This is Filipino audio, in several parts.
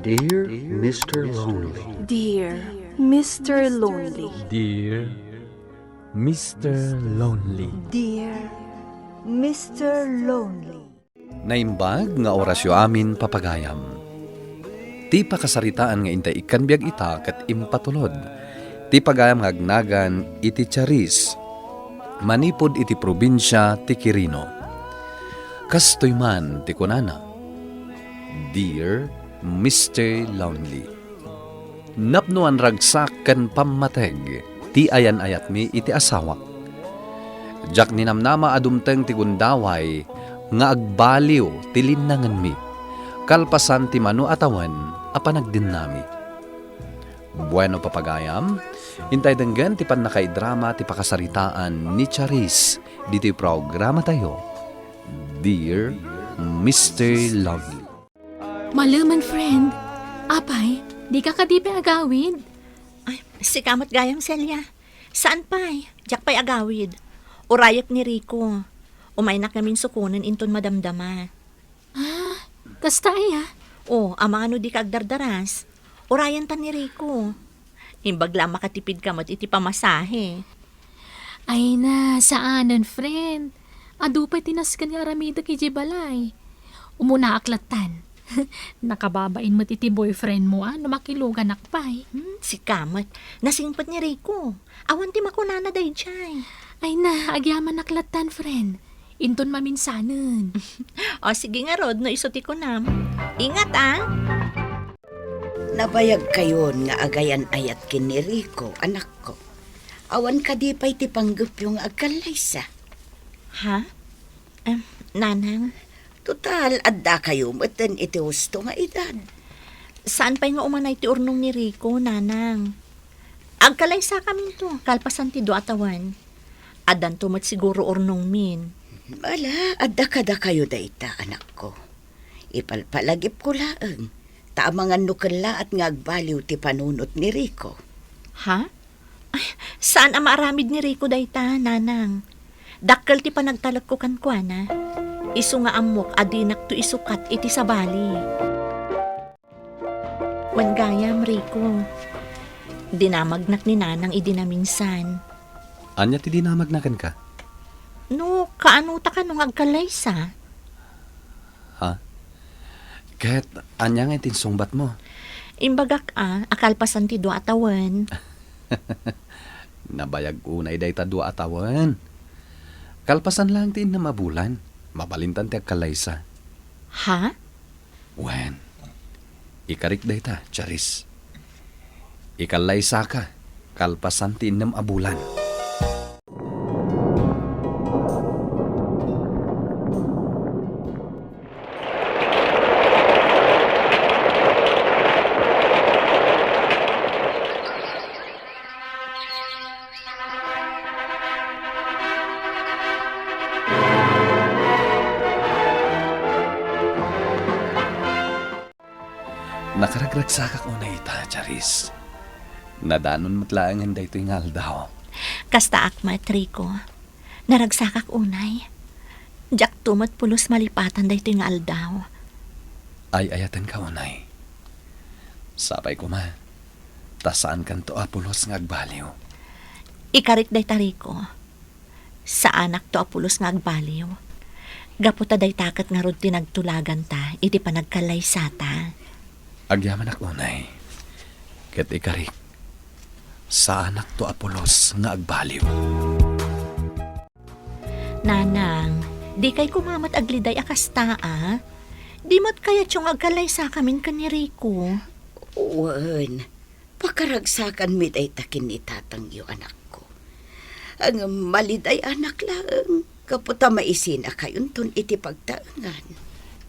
Dear Mr. Lonely. Dear Mr. Lonely. Dear Mr. Lonely. Dear Mr. Lonely. Naimbag nga orasyo amin papagayam. Ti pakasaritaan nga intay ikanbiag ita kat impatulod. Ti pagayam nga agnagan iti Charis. Manipod iti probinsya ti Quirino. Kastoy man ti kunana. Dear Mr. Lonely. Napnuan ragsak kan pamateg. Ti ayan-ayat mi iti asawak. Jak ninamnama adumteng ti gundaway nga agbaliw ti linnangan mi. Kalpasan ti mano atawan apanagdin nami. Bueno papagayam, intay denggan ti panakaidrama ti pakasaritaan ni Charis dito programa tayo. Dear Mr. Lovely. Malaman, friend. Apay, di ka kadipe agawid. Ay, si Kamot Gayang Celia. Saan pa'y? Jak pa'y agawid. Urayap ni Rico. Umaynak namin sukunan inton madamdama. Kasta ay O, ama ano di ka agdardaras. Urayan tan ni Rico. Imbagla makatipid ka mat iti pamasahe. Ay na, saanan, friend. Adu pa'y tinaskan nga aramida kay Jibalay. Umuna aklatan. Nakababain mo iti boyfriend mo, no makilugan akpay. Si Kamot, nasingpat ni Rico. Awan ti makunana day jay. Ay na, agyaman aklatan, friend. Inton maminsanan. O, sige nga Rod, no isuti ko nam. Ingat Nabayag kayon nga agayan ayat kin ni Rico, anak ko. Awan ka di pa'y ti panggap yung agkalaysa. Ha? Nanang, Total, adda kayo matan iti husto nga edad. saan pa'y nga umanay ti urnong ni Rico, nanang? Agkalaysa kami to, kalpasan ti do atawan. Adan tumat siguro urnong min. Ala, adda kada kayo dayta, anak ko. Ipalpalagip ko laeng. Taamangan nukala at ngagbaliw ti panunot ni Rico. Ha? Ay, saan ang maaramid ni Rico dayta, nanang? Dakkel ti panagtalag ko kankwana. Isu nga amok adinak to isukat iti sabali. Wan gayam, Rico. Dinamagnak ni nanang idinaminsan. Anya ti dinamagnakan ka? No, kaanuta ka nung agkalaysa? Ha? Kahit anya nga itinsungbat mo. Imbagak akalpasan ti do atawan. Nabayag unay day ta dua atawan. Kalpasan lang ti na mabulan. Mabalintan ti agkalaysa. Ha? Wen, ikarik day ta, Charis. Ikalaysa ka. Kalpasan ti inam abulan. Nakaragragsakak unay ita, Charis. Nadanon matlaangan da ito'y ngaldaw. Kasta akmat, Rico. Naragsakak unay. Jak tumat pulos malipatan da ito nga aldaw. Ay ayatan ka unay. Sapay ko ma. Tasaan kan to apulos nga agbaliw. Ikarik day ta, Rico. Sa anak to apulos nga agbaliw. Gaputa day takat nga rod tinagtulagan ta, iti panagkalaysa ta. Agyaman ako unay. Ket ikarik. Sa anak to apulos nga agbaliw. Nanang, di kay kumamat agliday akasta, Di mo't kaya tiyong agkalaysa kamin ka ni Rico. Uwan, pakaragsakan mi day takin ni tatang iyo, anak ko. Ang maliday anak lang. Kaputa maisin a kayon ton iti pagtaangan.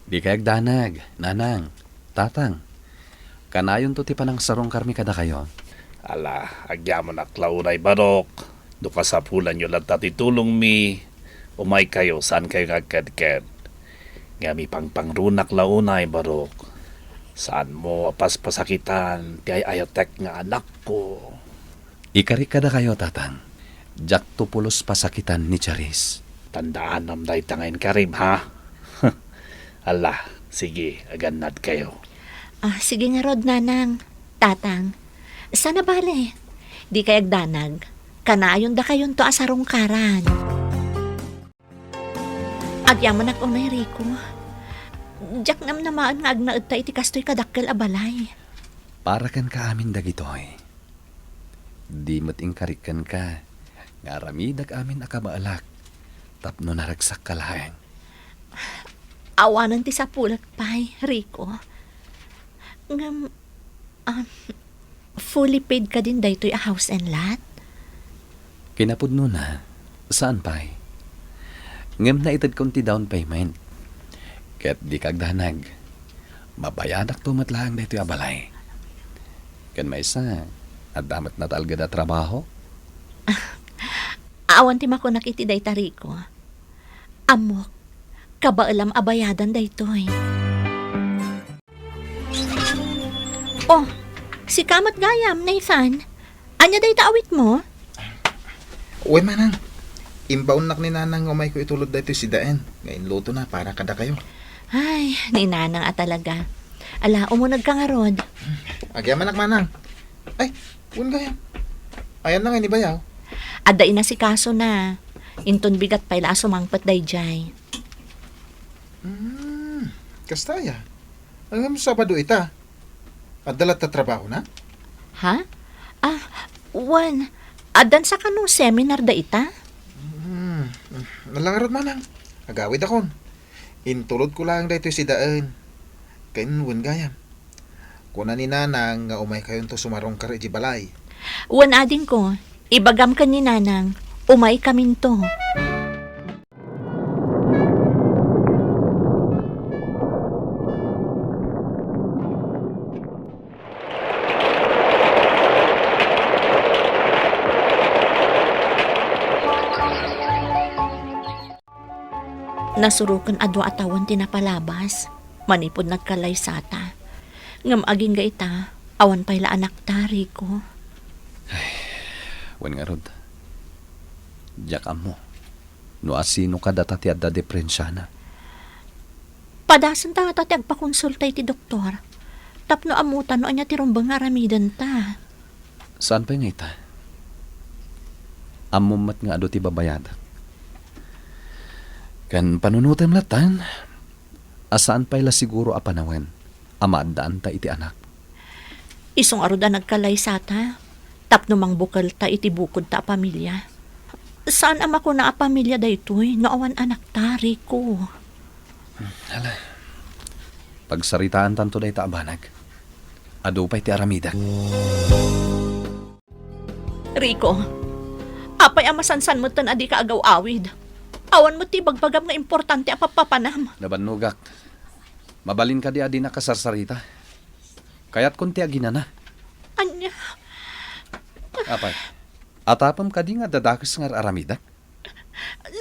Di kay agdanag, nanang, tatang. Kanayon to ti panang sarong karmi kada kayo. Ala, agyaman at launay barok. Duka sa pulan nyo lang tatitulong mi. Umay kayo, saan kayo kagkadkad? Nga mi pangpangrunak launay barok. Saan mo apas pasakitan, ti ay ayotek nga anak ko. Ikarik kada kayo, tatang. Jak tupulos pasakitan ni Charis. Tandaan nam day tangayin karim, ha? Ala, sige, aganad kayo. Sige nga rod, nanang. Tatang. Sana bale. Di kayag danag. Kanayon da kayon to asarong karan. Agyaman ak unay, Rico. Diyak nam namaan nga agnaad ta iti kastoy kadakkel a balay. Para kan ka amin dagitoy. Di matingkarikan ka. Nga ramidag amin akamaalak. Tapno naragsak ka lang. Awanan ti sa pulat pay, Rico. Ngam, fully paid ka din daytoy a house and lot? Kinapudno na. Saan pa'y? Ngam na itad konti down payment. Ket di kagdanag. Mabayadak tumatlaang dito abalay. Kan may isa, at damat na talga da trabaho. Awan ti makunak iti dayta, Rico. Amok, kabaalam abayadan daytoy. Oh, si Kamat Gayam, Nathan. Anya dayta awit mo? Uy, manang. Imbaon nak ni nanang umay ko itulod dito si Daen. Ngayon luto na para kada kayo. Ay, ni nanang talaga. Ala, umunag ka nga rod. Agyaman nak manang. Ay, un gayam. Ayan na nga ni Bayaw. Adda ina si kaso na. Inton bigat payla sumangpat dayjay. Kastaya. Ang Sabado ita. At dalat na trabaho na? Ha? Wan. Adan sa kanong seminar da ita? Nalangarod manang. Agawid akon. Intulod ko lang dito si Daen. Kain un gayam. Kuna ni nanang nga umay kayon to sumarong kar iji balay. Wan ading ko. Ibagam ka ni nanang. Umay kamin to. Nasurukan adwa atawan tinapalabas. Manipod nagkalay sata. Ngam aging ga ita, awan payla anak ta, Rico. Wan nga rod. Diyak mo. No asino ka data ti adda deprensya na. Padasan ta nga tati agpakonsulta iti doktor. Tapno amutan no anya ti rumbang aramidan ta. Saan pa nga ita? Amumat nga ado ti babayada. Kan panunutem latan, asaan pa'y la siguro apanawen, amaandaan ta iti anak. Isong aruda nagkalay sata, tapno mang bukal ta iti bukod ta pamilya. Saan ama ko na a pamilya daytoy, noawan anak ta, Rico? Hala, pagsaritaan tanto day ta abanag, ado pa'y ti aramidak. Rico, apay amasansan mo tan adi ka agaw awid. Awan mo ti bagbagam nga importante a papapanam. Nabanugak, mabalin ka di adi na kasarsarita. Kaya't kunti agina na. Anya, Apay, atapam ka di nga dadakas nga aramidak.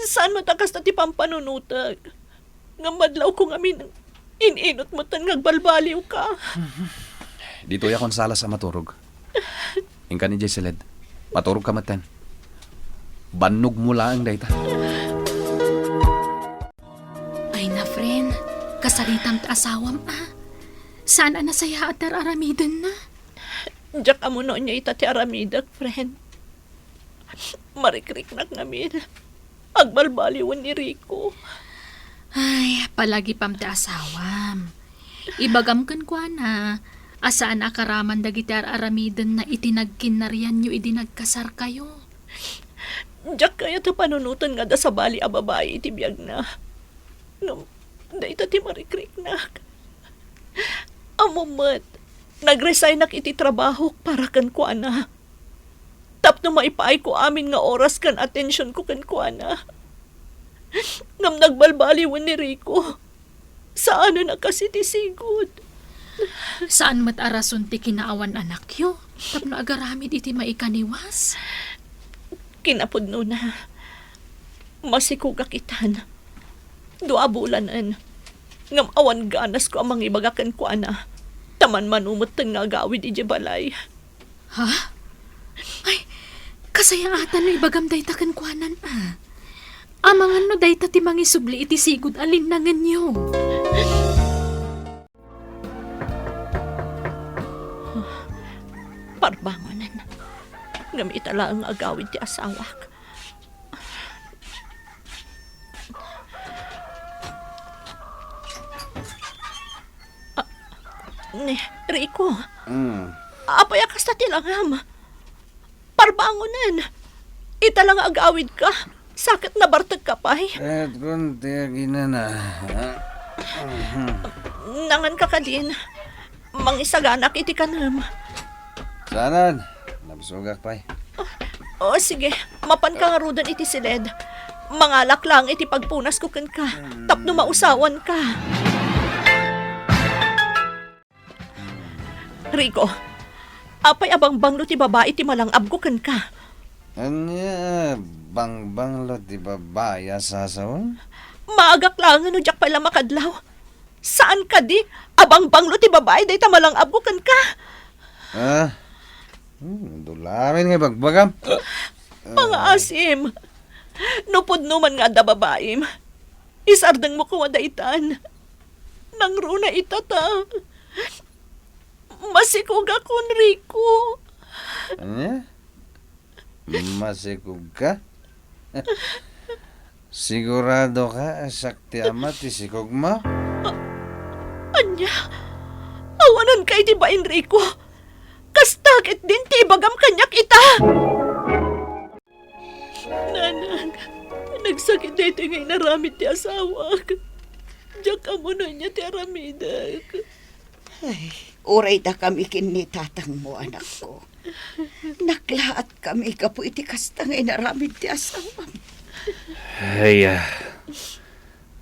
saan mo takas na ti pampanunutag? Nga madlaw ko ngamin, ininot mo tan ngagbalbaliw ka. Dito ya konsala sa maturog. Ingka ni Jesseled, maturog ka matan. Banog mo lang dayta. Ay na, friend. Kasaritam ta asawam Saan ang nasaya at aramidan na? Diyak amo no niya ita ti aramidak, friend. Marikrik nak ngamin. Agbalbaliwan ni Rico. Ay, palagi pam ta asawam. Ibagam kan kwa na. Asaan akaraman dagiti aramidan na itinagkinaryan nyo idinagkasar kayo. Diyak kaya ta panunutan nga da sa bali a babae iti biyag na. Ngam, da ita ti marikrik nak. Amumat, nag-resign nak iti trabaho para kan kwa na. Tapno maipaay ko amin nga oras kan atensyon ko kan kwa na. Ngam nagbalbaliwan ni Rico. Saan na kasi ti sigod? Saan mat arason ti kinaawan anak yo? Tapno agaramid iti maikaniwas? Kinapudno na. Masikugak itan. Dua bulanan. Ngam awan ganas ko amang ibagakan ko ana. Taman manumot nga gawid iji balay. Ha? Ay, kasaya atan no ibagam dayta kan kuanan Amangan no dayta ti mangisubli iti sigud alin nangan nyo. Ngam itala ang agawid ti asawak. Ne, Rico. Apay akas na tilangam. Parbangonan. Italang agawid ka. Sakit na bartag ka pa'y. Kung tiyagina na. Nangan ka din. Mangisaganak iti kanam. Sanan, nabsugak pa'y. O sige, mapan ka nga rudan iti siled. Mangalak lang iti pagpunas ko kan ka. Tapno mausawan ka. Rico, apay abang banglo ti babae ti malangab ko kan ka. Anya, bang-banglo di babaya sasawan? Maagak lang ano jak pala makadlaw. Saan ka di? Abang banglo ti babae day ta malangab ko kan ka. Dulamin nga bagbagam. Mga asim. Nupod numan nga da babaim. Isardang mo ko daitan. Nang runa itata. Masikog akon, Rico. Anya? Masikog ka? Sigurado ka, sakti amat, isikog mo? Anya, awanan kay di ba, Enrico? Kastakit din ti bagam kanyak ita. Nanang, nagsakit dito ngay naramit ti asawak. Diyak amo na niya ti aramidak. Ay, uray da kami kini tatang mo, anak ko. Naklaat kami kapo iti kastangay naramid ti asawam. Ay,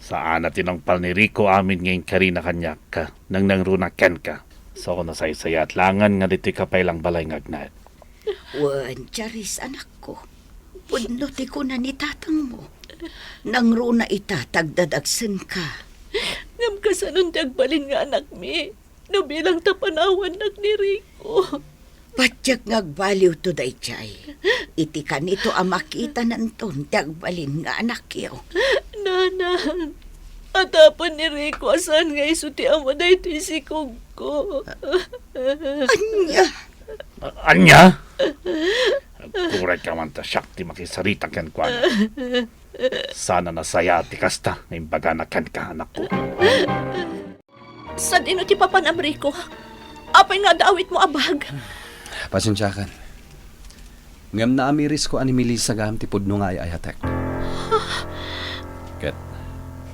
saan natin ang pal ni Rico amin ngayon karina kanyak ka, nang nangrunaken ka. So ako nasaysaya at langan nga dito ka pailang balay ngagnat. Wan, Charis, anak ko. Pudnuti ko na ni tatang mo. Nang runa itatagdadagsan ka. Ngam kasanon tagbalin nga anak mi. No bilang tapanawan nak ni Rico. Patyak ngagbaliw to day chay. Iti ka nito ang makita nanton tagbalin nga anak yo. Nanang, atapan ni Rico asan nga isuti amo day tisikog ko. Anya? Anya? Kuray ka man ta syakti makisarita ken kwa. Sana nasaya ti kasta ng baga na ken ka anak ko. Sa dino ti papanam Rico? Apay nga daawit mo abag. Pasensyakan. Ngam na amiris ko ani Melissa gam ti pudno nga ay ayatek. Ket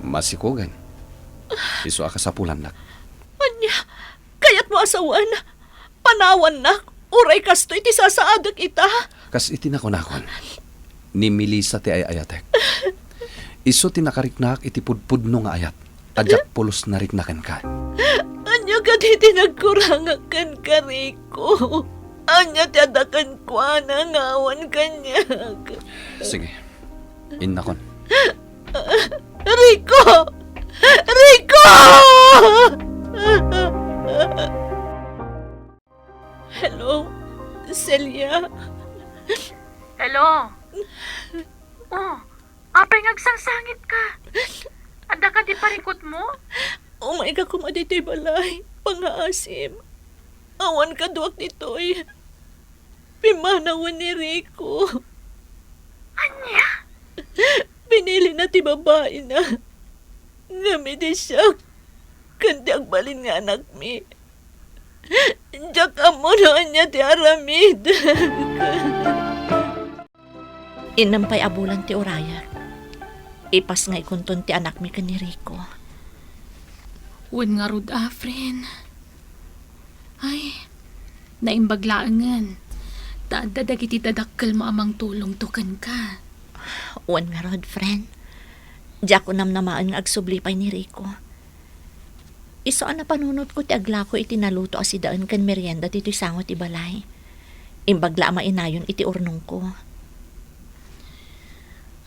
masikugan. Isu aka sa pulan nak. Anya, kayat mo asawan. Panawan nak. Uray kasto iti sasaadak ita. Kas itinakon-akon. Ni Melissa ti ay ayatek. Isu tinakariknak iti pudpudno nga ayat. Adyak pulos na riknakan ka. Anya ka di tinagkurangakan ka, Rico. Anya ti adakan kwa na ngawan kanyag. Sige. Innakon. Rico! Rico! Hello, Celia. Hello? Oh, apay ngagsangsangit ka. Anda ka di parikot mo? Umay ka kumadito'y balay. Pangaasim. Awan ka duwak nito'y. Pimanawan ni Rico. Anya? Pinili na ti babae na. Ngami di siya. Kandi ang balin nga anak mi. Diyak amo na niya ti aramid. Inampay abulan ti Oraya. Ipas nga ikunton ti anak mi kan ni Rico. Wen nga rod friend. Ay, naimbaglaangan. Dadag iti dadakkel mo amang tulong tukan ka. Wen nga rod, friend. Diyak ko namnamaan nga agsublipay ni Rico. Isaan na panunot ko ti aglako iti naluto asidaan kan merienda dito sangot ti balay. Imbagla mainayon iti urnong ko.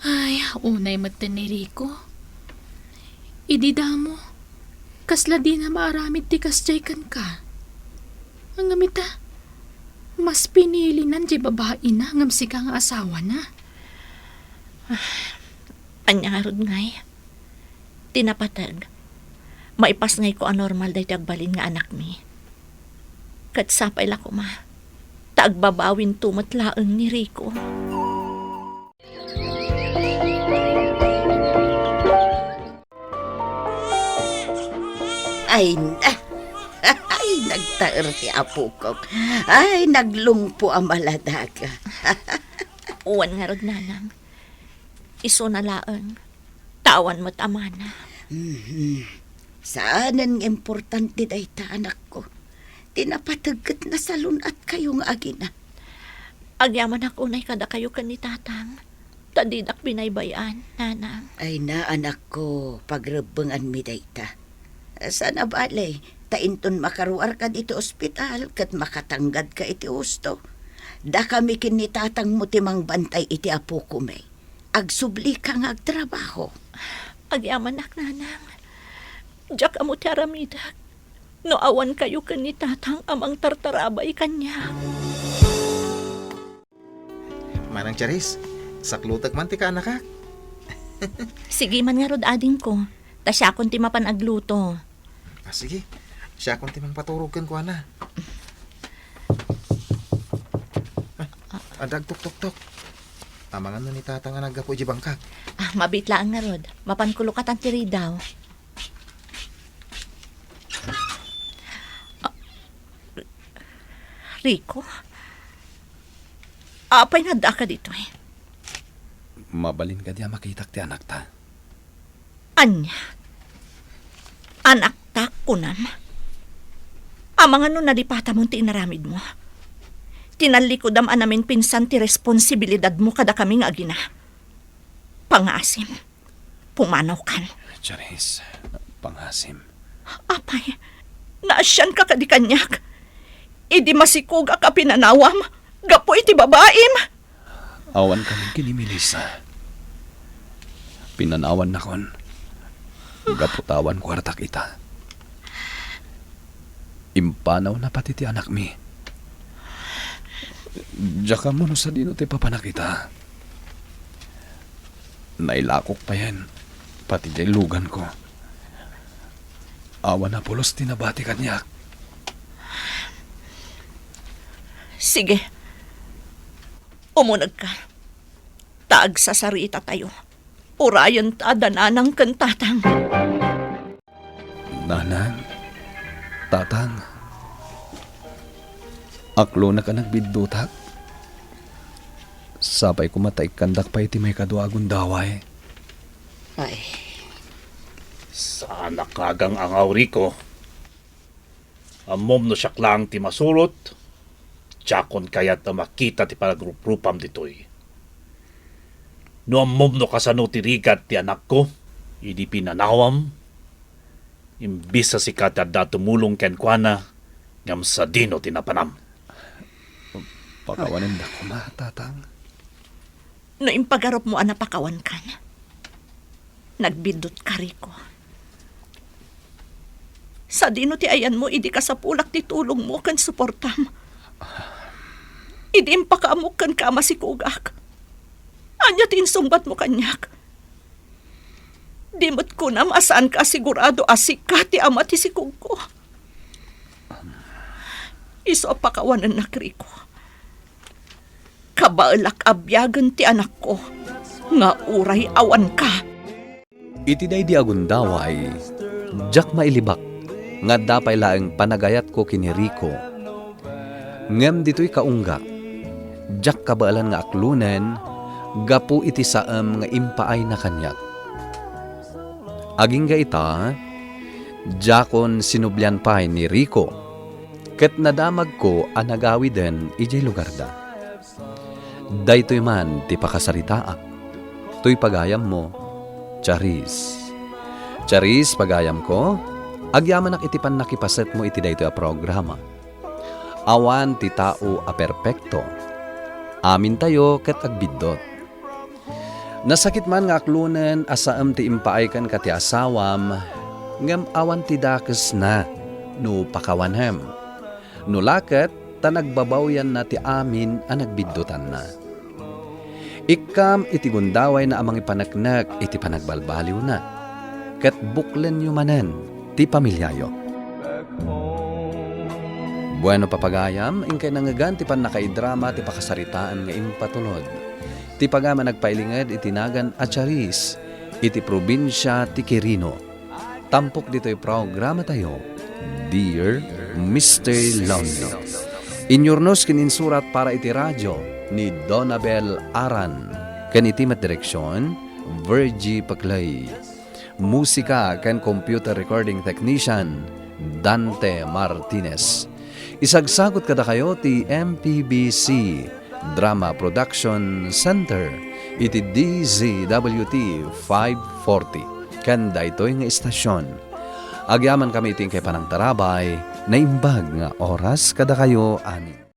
Ay, unay mata ni Rico. Idida mo. Kasla di na maaramid ti kasjay kan ka. Ang amita, mas pinili nan di babae na ngamsi ka nga asawa na. Anya nga rod ngay. Tinapatag. Maipas ngay ko anormal day tagbalin nga anak mi. Katsapay la ko ma. Taagbabawin tumatlaang ni Rico. Ay, ay, nagtaer ti apo ko. Ay, naglungpo ang maladaga. Uwan nga rod, nanang. Iso na laang. Tawan mo't amana. Saan ang importante day ta, anak ko? Tinapatagat na salunat kayong agina. Agyaman ako na kada kayo kan ni tatang. Tadidak binaybayan, nanang. Ay na, anak ko, pagrebengan mi day ta. Sana balay, tainton makaruar ka dito ospital kat makatanggad ka iti husto. Da kami kinitatang mo timang bantay iti apo ko may. Agsubli kang agtrabaho. Agyaman nak, nanang. Diyak amo ti aramidak. No awan kayo kan ni tatang amang tartarabay kanya. Manang Charis, saklutag man ti ka anak ka. Sige man nga rod ading ko. Ta siya akong timapan agluto. Sige, siya kung timang paturugan ko na. Adag tuk-tuk-tuk. Amangan na ni tatang nga naggapo di bangkag. Mabitlaan nga rod. Mapankulukat ang tiri daw. Rico? Apay nga da ka dito eh. Mabalin ka diya makitak ti anak ta. Anya? Anak ta kunan? Amang ano nalipata mong tinaramid mo? Tinalikod am anamin pinsan ti responsibilidad mo kada kaming agina. Pangasim. Pumanaw kan. Charis, pangasim. Apay, naasyan ka kadi kanyak. Idi masikuga ka pinanawam. Gapo iti babaim. Awan ka ng kinimilisa. Pinanawan na kon. Gaputawan kwarta kita. Impanaw na pati ti anak mi. Diyan mo no sa dino ti papanakita. Nailakok pa yan. Pati di lugan ko. Awan na pulos tinabati kanyak. Sige. Umunag ka. Taag sa sarita tayo. Urayan ta dananang kantatang. Nanang, tatang, aklo na ka nagbiddutak. Sabay kumatay kandak pa iti may kaduagon daway. Ay, Sana kagang angaw Rico. Amom no siya lang ti masurot. Tiyakon kayat na makita ti panagrupam ditoy. No amom no kasano ti rigat ti anak ko. Idi pinanawam. Imbis sa sikat at tumulong ken kuana. Ngam sa dino tinapanam. Pakawanan da ko ma, tatang. No impagarop mo anapakawan ka na. Nagbidot ka, Rico. Sa dino ti ayan mo, idi ka sa pulak ti tulong mo kan suportam. Idi impakaamok kan ka masikugak. Anya ti insumbat mo kanyak. Di mo't kunam asaan ka sigurado asik ka ti ama ti sikug ko. Iso pakawanan na, Rico. Kabaalak abyagan ti anak ko. Nga uray awan ka. Iti day di agundaway, jak mailibak, nga dapay laeng panagayat ko kini Rico. Ngem dito'y kaunggak, jak kabaalan nga aklunen, gapu iti saam nga impaay na kanyak. Aging ga ita, jakon sinublyan pay ni Rico, ket nadamag ko anagawi den ijay lugar da. Daytoy man ti pakasaritaak, to'y pagayam mo, Charis. Charis, pagayam ko, agyaman ak itipan nakipaset mo iti daytoy a programa. Awan ti tao a perpekto. Amin tayo ket agbiddot. Nasakit man nga aklunen asaam ti impaay kan kati asawam, ngem awan ti dakes na, no pakawanhem. No laket, ta nagbabawyan na ti amin a nagbiddotan na. Ikam iti gundaway na amang ipanaknak iti panagbalbaliw na. Ket buklen yu manen ti pamilyayo. Bueno papagayam, ingkay nangagan ti pan nakaidrama ti pakasaritaan nga impatulod. Ti pagama nagpailingad itinagan Acharis, iti probinsya ti Quirino. Tampok dito'y programa tayo, Dear Mr. Lonely. Inyornos kininsurat para iti radyo ni Donabel Aran. Kanitimat direksyon, Virgie Paclay. Musika kan computer recording technician, Dante Martinez. Isagsagot kada kayo ti MPBC Drama Production Center iti DZWT 540 kanda ito'y nga istasyon. Agyaman kami iting kay panang tarabay na imbag nga oras kada kayo amin.